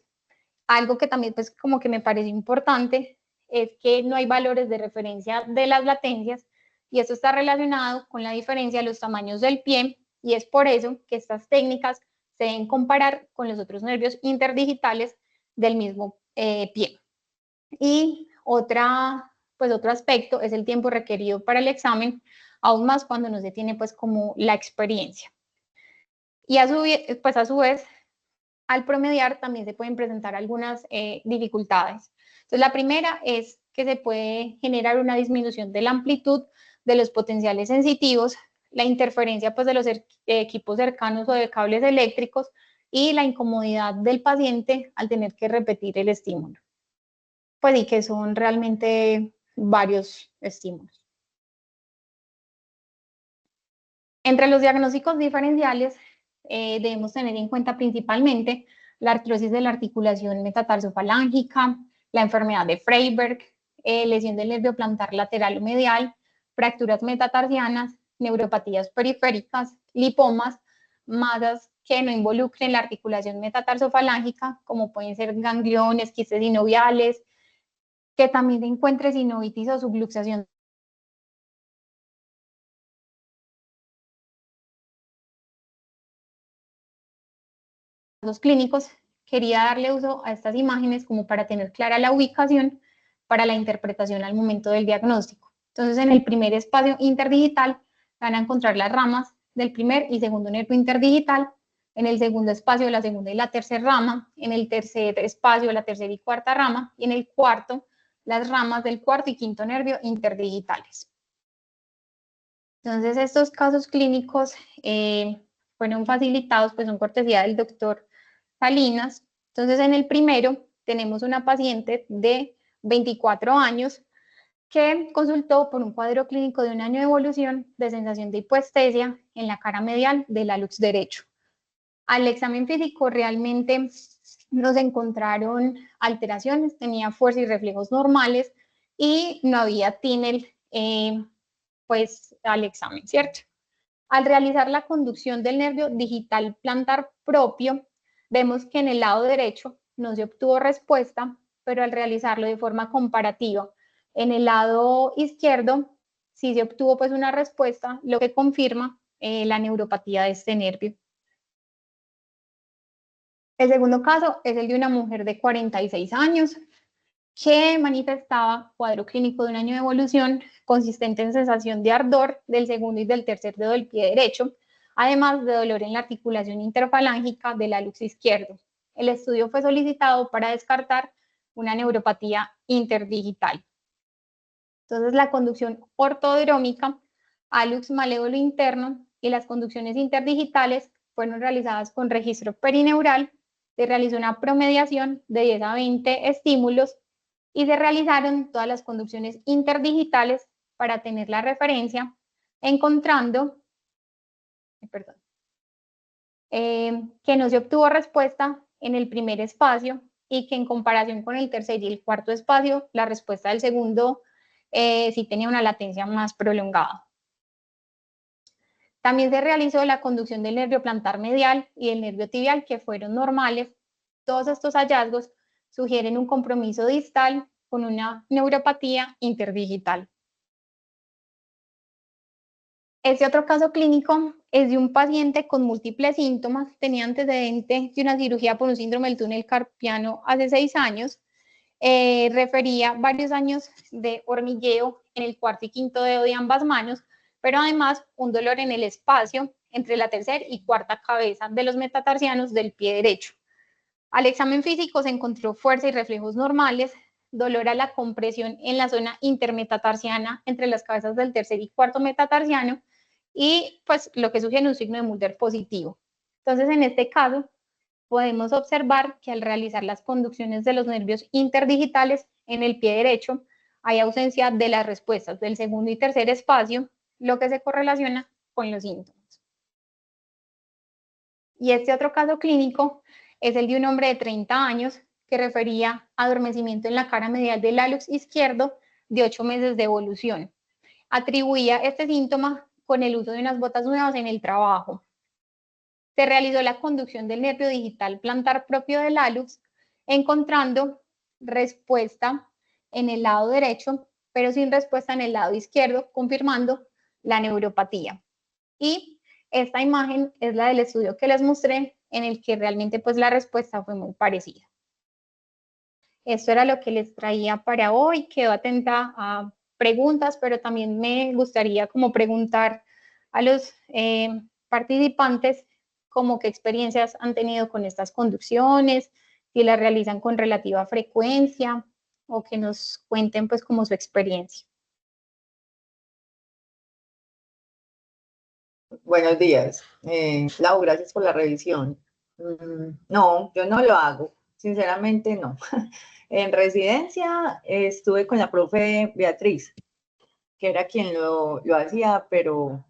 Algo que también, pues, como que me parece importante es que no hay valores de referencia de las latencias, y esto está relacionado con la diferencia de los tamaños del pie, y es por eso que estas técnicas se deben comparar con los otros nervios interdigitales del mismo pie. Y otro aspecto es el tiempo requerido para el examen, aún más cuando no se tiene, pues, como la experiencia. Y a su vez, al promediar también se pueden presentar algunas dificultades. Entonces, la primera es que se puede generar una disminución de la amplitud de los potenciales sensitivos, la interferencia, pues, de los equipos cercanos o de cables eléctricos, y la incomodidad del paciente al tener que repetir el estímulo. Pues, y que son realmente varios estímulos. Entre los diagnósticos diferenciales debemos tener en cuenta principalmente la artrosis de la articulación metatarsofalangica, la enfermedad de Freiberg, lesión del nervio plantar lateral o medial, fracturas metatarsianas, neuropatías periféricas, lipomas, masas que no involucren la articulación metatarsofalangica, como pueden ser gangliones, quistes sinoviales, que también se encuentre sinovitis o subluxación los clínicos. Quería darle uso a estas imágenes como para tener clara la ubicación para la interpretación al momento del diagnóstico. Entonces, en el primer espacio interdigital van a encontrar las ramas del primer y segundo nervio interdigital, en el segundo espacio la segunda y la tercera rama, en el tercer espacio la tercera y cuarta rama, y en el cuarto las ramas del cuarto y quinto nervio interdigitales. Entonces, estos casos clínicos fueron facilitados, pues son cortesía del doctor Salinas. Entonces, en el primero tenemos una paciente de 24 años que consultó por un cuadro clínico de 1 año de evolución de sensación de hipoestesia en la cara medial del hálux derecho. Al examen físico realmente nos encontraron alteraciones, tenía fuerza y reflejos normales y no había TINEL pues al examen, ¿cierto? Al realizar la conducción del nervio digital plantar propio, vemos que en el lado derecho no se obtuvo respuesta, pero al realizarlo de forma comparativa en el lado izquierdo sí se obtuvo pues una respuesta, lo que confirma la neuropatía de este nervio. El segundo caso es el de una mujer de 46 años que manifestaba cuadro clínico de un año de evolución consistente en sensación de ardor del segundo y del tercer dedo del pie derecho, además de dolor en la articulación interfalángica del hallux izquierdo. El estudio fue solicitado para descartar una neuropatía interdigital. Entonces, la conducción ortodrómica, hallux malévolo interno y las conducciones interdigitales fueron realizadas con registro perineural. Se realizó una promediación de 10 a 20 estímulos y se realizaron todas las conducciones interdigitales para tener la referencia, encontrando que no se obtuvo respuesta en el primer espacio y que en comparación con el tercer y el cuarto espacio, la respuesta del segundo sí tenía una latencia más prolongada. También se realizó la conducción del nervio plantar medial y el nervio tibial, que fueron normales. Todos estos hallazgos sugieren un compromiso distal con una neuropatía interdigital. Este otro caso clínico es de un paciente con múltiples síntomas, tenía antecedentes de una cirugía por un síndrome del túnel carpiano hace 6 años, refería varios años de hormigueo en el cuarto y quinto dedo de ambas manos, pero además un dolor en el espacio entre la tercera y cuarta cabeza de los metatarsianos del pie derecho. Al examen físico se encontró fuerza y reflejos normales, dolor a la compresión en la zona intermetatarsiana entre las cabezas del tercer y cuarto metatarsiano y pues lo que sugiere un signo de Mulder positivo. Entonces, en este caso, podemos observar que al realizar las conducciones de los nervios interdigitales en el pie derecho, hay ausencia de las respuestas del segundo y tercer espacio, lo que se correlaciona con los síntomas. Y este otro caso clínico es el de un hombre de 30 años que refería adormecimiento en la cara medial del hallux izquierdo de 8 meses de evolución. Atribuía este síntoma con el uso de unas botas nuevas en el trabajo. Se realizó la conducción del nervio digital plantar propio del hallux, encontrando respuesta en el lado derecho, pero sin respuesta en el lado izquierdo, confirmando la neuropatía. Y esta imagen es la del estudio que les mostré, en el que realmente pues la respuesta fue muy parecida. Esto era lo que les traía para hoy. Quedo atenta a preguntas, pero también me gustaría como preguntar a los participantes como qué experiencias han tenido con estas conducciones, si las realizan con relativa frecuencia o que nos cuenten pues como su experiencia. Buenos días. Lau, gracias por la revisión. No, yo no lo hago, sinceramente no. En residencia estuve con la profe Beatriz, que era quien lo hacía, pero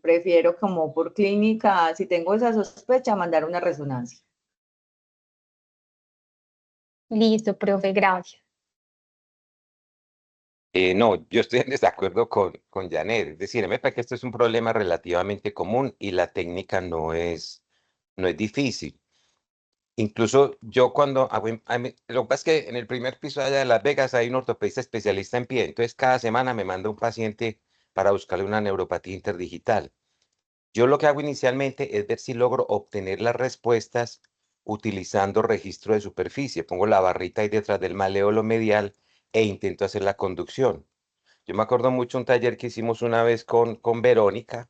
prefiero como por clínica, si tengo esa sospecha, mandar una resonancia. Listo, profe, gracias. No, yo estoy en desacuerdo con Janet. Es decir, me parece que esto es un problema relativamente común y la técnica no es difícil. Incluso yo cuando hago, lo que pasa es que en el primer piso allá de Las Vegas hay un ortopedista especialista en pie. Entonces cada semana me manda un paciente para buscarle una neuropatía interdigital. Yo lo que hago inicialmente es ver si logro obtener las respuestas utilizando registro de superficie. Pongo la barrita ahí detrás del maléolo medial e intento hacer la conducción. Yo me acuerdo mucho un taller que hicimos una vez con Verónica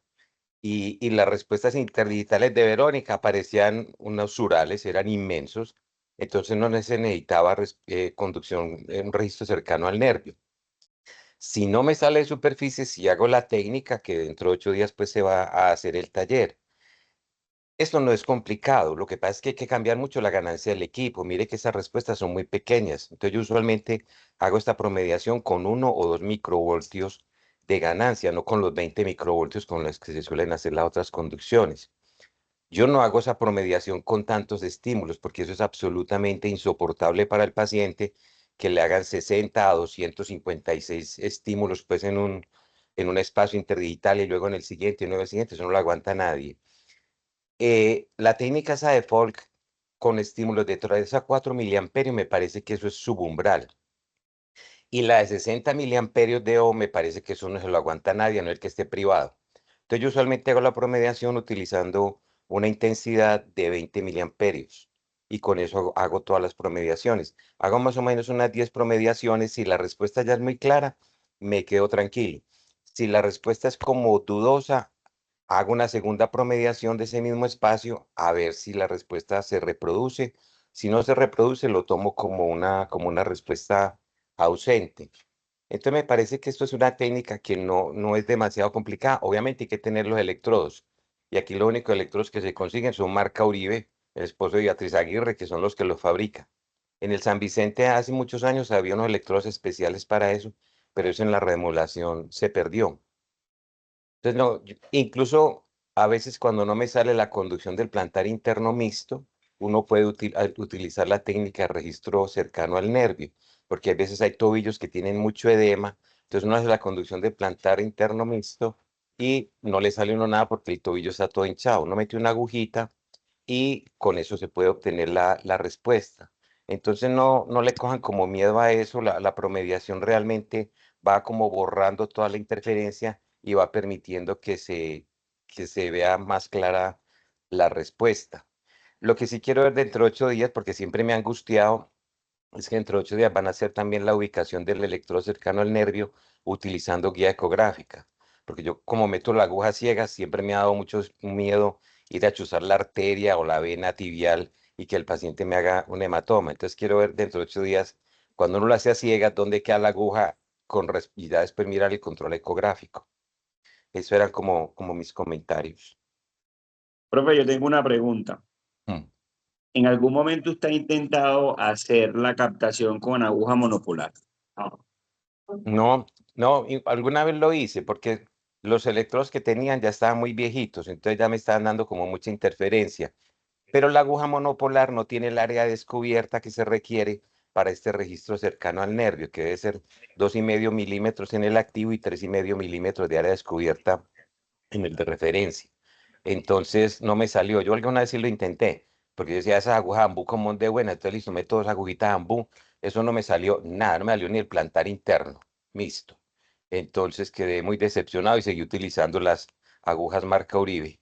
y las respuestas interdigitales de Verónica parecían unos surales, eran inmensos. Entonces no se necesitaba conducción, un registro cercano al nervio. Si no me sale de superficie, si hago la técnica, que dentro de 8 días pues se va a hacer el taller. Esto no es complicado, lo que pasa es que hay que cambiar mucho la ganancia del equipo. Mire que esas respuestas son muy pequeñas. Entonces yo usualmente hago esta promediación con 1 o 2 microvoltios de ganancia, no con los 20 microvoltios con los que se suelen hacer las otras conducciones. Yo no hago esa promediación con tantos estímulos porque eso es absolutamente insoportable para el paciente que le hagan 60 a 256 estímulos pues en un espacio interdigital y luego en el siguiente y luego en el siguiente, eso no lo aguanta nadie. La técnica esa de Folk con estímulos de 3 a 4 miliamperios me parece que eso es subumbral. Y la de 60 miliamperios de ohm me parece que eso no se lo aguanta nadie, a no el que esté privado. Entonces yo usualmente hago la promediación utilizando una intensidad de 20 miliamperios. Y con eso hago todas las promediaciones. Hago más o menos unas 10 promediaciones. Si la respuesta ya es muy clara, me quedo tranquilo. Si la respuesta es como dudosa, hago una segunda promediación de ese mismo espacio a ver si la respuesta se reproduce. Si no se reproduce, lo tomo como una respuesta ausente. Entonces me parece que esto es una técnica que no es demasiado complicada. Obviamente hay que tener los electrodos. Y aquí los únicos electrodos que se consiguen son marca Uribe, el esposo de Beatriz Aguirre, que son los que los fabrican. En el San Vicente hace muchos años había unos electrodos especiales para eso, pero eso en la remodelación se perdió. Entonces, no, incluso a veces cuando no me sale la conducción del plantar interno mixto, uno puede utilizar la técnica de registro cercano al nervio, porque a veces hay tobillos que tienen mucho edema, entonces uno hace la conducción del plantar interno mixto y no le sale uno nada porque el tobillo está todo hinchado. Uno mete una agujita y con eso se puede obtener la respuesta. Entonces no le cojan como miedo a eso, la promediación realmente va como borrando toda la interferencia y va permitiendo que se vea más clara la respuesta. Lo que sí quiero ver dentro de 8 días, porque siempre me ha angustiado, es que dentro de 8 días van a hacer también la ubicación del electrodo cercano al nervio utilizando guía ecográfica. Porque yo como meto la aguja ciega, siempre me ha dado mucho miedo ir a chuzar la arteria o la vena tibial y que el paciente me haga un hematoma. Entonces quiero ver dentro de 8 días, cuando uno lo hace a ciegas, dónde queda la aguja y ya después mirar el control ecográfico. Eso eran como mis comentarios. Profe, yo tengo una pregunta. Mm. ¿En algún momento usted ha intentado hacer la captación con aguja monopolar? No, no, alguna vez lo hice porque los electrodos que tenían ya estaban muy viejitos, entonces ya me estaban dando como mucha interferencia. Pero la aguja monopolar no tiene el área descubierta que se requiere para este registro cercano al nervio, que debe ser 2,5 milímetros en el activo y 3,5 milímetros de área descubierta en el de referencia. Entonces no me salió. Yo alguna vez sí lo intenté, porque yo decía, esas agujas bambú como de buena, entonces listo, meto dos agujitas bambú. Eso no me salió nada, no me salió ni el plantar interno, mixto. Entonces quedé muy decepcionado y seguí utilizando las agujas marca Uribe.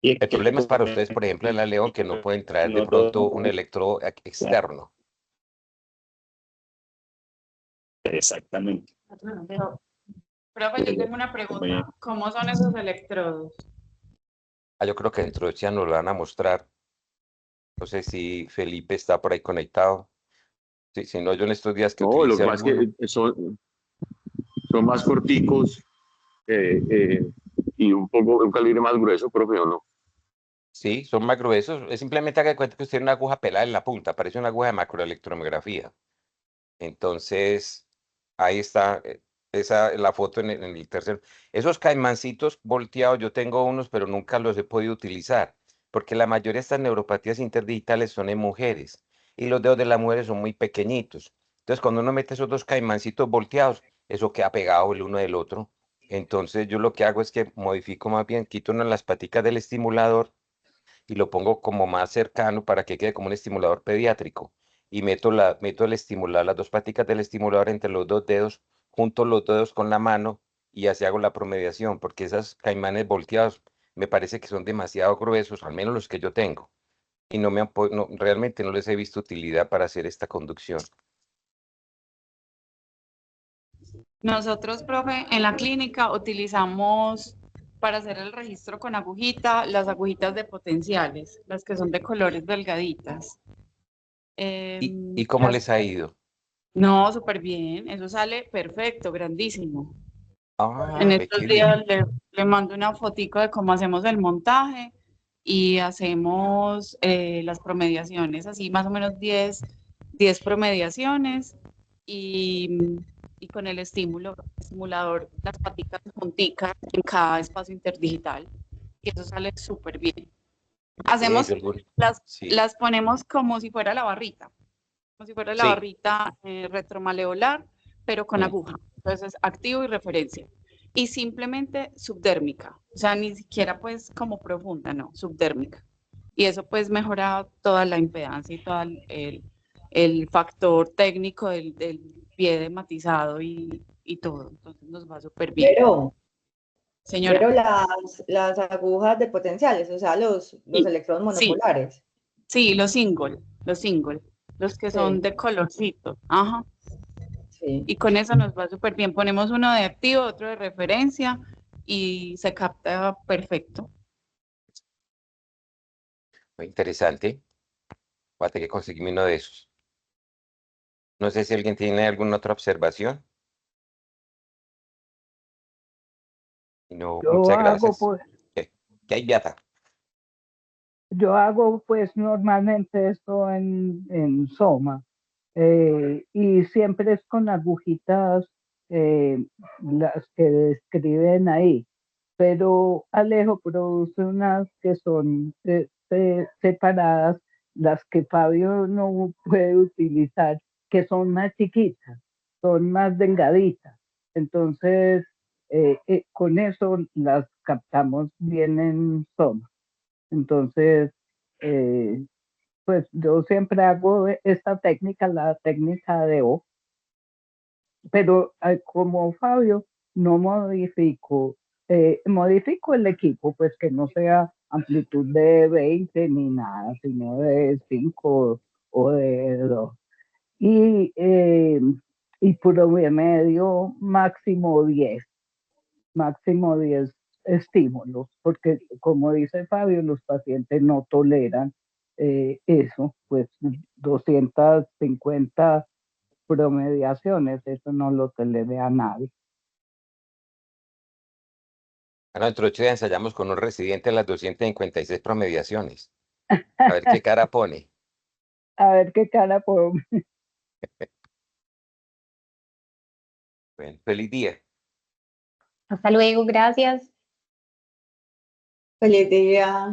Y es El que problema es para ustedes, por ejemplo, en la León, que no pueden traer de no pronto un todo- electrodo externo. Exactamente. Profe, yo tengo una pregunta. ¿Cómo son esos electrodos? Yo creo que dentro de ya nos lo van a mostrar. No sé si Felipe está por ahí conectado. Sí, si no, yo en estos días que No, lo utilicé que pasa es alguno. que son más corticos y un calibre más grueso, profe, ¿o no? Sí, son más gruesos. Es simplemente haga de cuenta que usted tiene una aguja pelada en la punta. Parece una aguja de macroelectromografía. Entonces, ahí está la foto en el tercero. Esos caimancitos volteados, yo tengo unos, pero nunca los he podido utilizar, porque la mayoría de estas neuropatías interdigitales son en mujeres y los dedos de las mujeres son muy pequeñitos. Entonces, cuando uno mete esos dos caimancitos volteados, eso queda pegado el uno del otro. Entonces, yo lo que hago es que modifico más bien, quito una de las paticas del estimulador y lo pongo como más cercano para que quede como un estimulador pediátrico. Y meto el estimulador, las dos paticas del estimulador entre los dos dedos, junto los dedos con la mano y así hago la promediación, porque esas caimanes volteados me parece que son demasiado gruesos, al menos los que yo tengo. Y realmente no les he visto utilidad para hacer esta conducción. Nosotros, profe, en la clínica utilizamos para hacer el registro con agujita, las agujitas de potenciales, las que son de colores delgaditas. ¿Y cómo Las- les ha ido? No, súper bien, eso sale perfecto, grandísimo. En Ve estos qué bien. días le mando una fotico de cómo hacemos el montaje y hacemos las promediaciones, así más o menos 10 promediaciones y, y con el estimulador, las paticas junticas en cada espacio interdigital y eso sale súper bien. Ve, Hacemos, sí, las ponemos como si fuera la barrita, como si fuera la sí. barrita retromaleolar, pero con Mm. aguja. Entonces, activo y referencia. Y simplemente subdérmica, o sea, ni siquiera pues como profunda, no, subdérmica. Y eso pues mejora toda la impedancia y todo el factor técnico del pie de matizado y todo. Entonces nos va súper bien. Señora. Pero las agujas de potenciales, o sea, los electrodos monopolares. Sí, los single, los que son de colorcito. Ajá. Sí. Y con eso nos va súper bien. Ponemos uno de activo, otro de referencia y se capta perfecto. Muy interesante. Voy a tener que conseguirme uno de esos. No sé si alguien tiene alguna otra observación. No, Yo muchas hago gracias. pues, ¿Qué hay, Beata? yo hago pues normalmente esto en Soma, y siempre es con agujitas, las que describen ahí, pero Alejo produce unas que son separadas, las que Fabio no puede utilizar, que son más chiquitas, son más delgaditas. Entonces, con eso las captamos bien en Soma. Entonces, pues yo siempre hago esta técnica, la técnica de O, pero como Fabio no modifico, modifico el equipo, pues que no sea amplitud de 20 ni nada, sino de 5 o de 2. Y promedio máximo 10 estímulos, porque como dice Fabio, los pacientes no toleran eso, pues 250 promediaciones, eso no lo tolera a nadie. Bueno, dentro de 8 días ensayamos con un residente las 256 promediaciones. A ver qué cara pone. A ver qué cara puedo. Bueno, feliz día. Hasta luego, gracias. Feliz día.